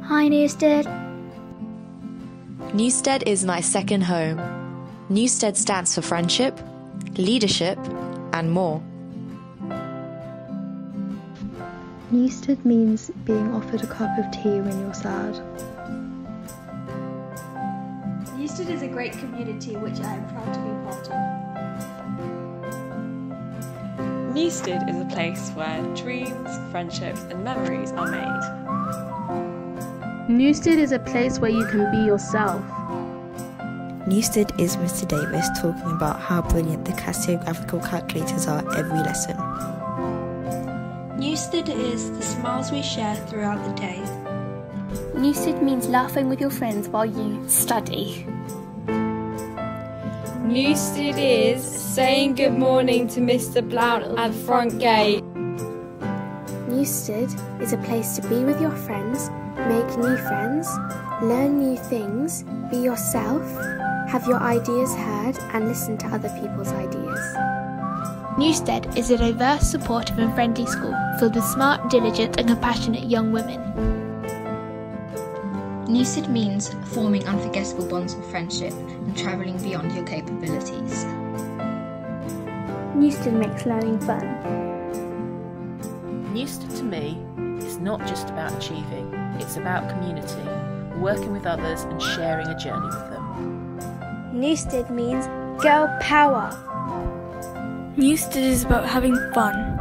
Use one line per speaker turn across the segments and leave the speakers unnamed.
Hi Newstead.
Newstead is my second home. Newstead stands for friendship, leadership, and more.
Newstead means being offered a cup of tea when you're sad.
Newstead is a great community which I am proud to be part of.
Newstead is a place where dreams, friendships and memories are made.
Newstead is a place where you can be yourself.
Newstead is Mr. Davis talking about how brilliant the cassio-graphical calculators are every lesson.
Newstead is the smiles we share throughout the day.
Newstead means laughing with your friends while you study.
Newstead is saying good morning to Mr. Blount at the front gate.
Newstead is a place to be with your friends, make new friends, learn new things, be yourself, have your ideas heard and listen to other people's ideas.
Newstead is a diverse, supportive and friendly school filled with smart, diligent and compassionate young women.
Newstead means forming unforgettable bonds of friendship and travelling beyond your capabilities.
Newstead makes learning fun.
Newstead to me is not just about achieving, it's about community, working with others and sharing a journey with them.
Newstead means girl power.
Newstead is about having fun.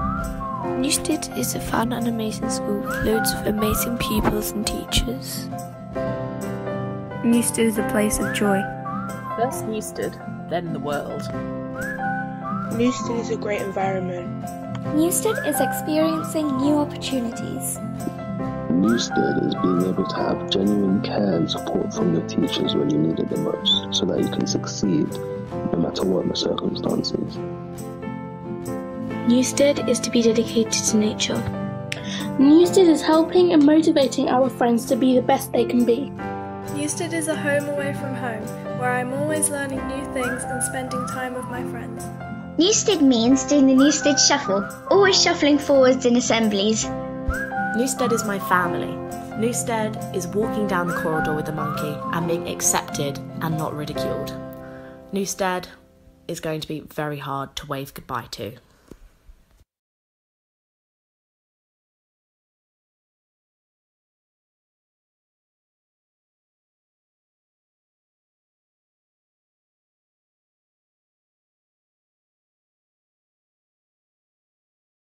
Newstead is a fun and amazing school with loads of amazing pupils and teachers.
Newstead is a place of joy.
First Newstead, then the world.
Newstead is a great environment.
Newstead is experiencing new opportunities.
Newstead is being able to have genuine care and support from your teachers when you need it the most, so that you can succeed no matter what the circumstances.
Newstead is to be dedicated to nature.
Newstead is helping and motivating our friends to be the best they can be.
Newstead is a home away from home, where I'm always learning new things and spending time with my friends.
Newstead means doing the Newstead shuffle, always shuffling forwards in assemblies.
Newstead is my family. Newstead is walking down the corridor with the monkey and being accepted and not ridiculed. Newstead is going to be very hard to wave goodbye to.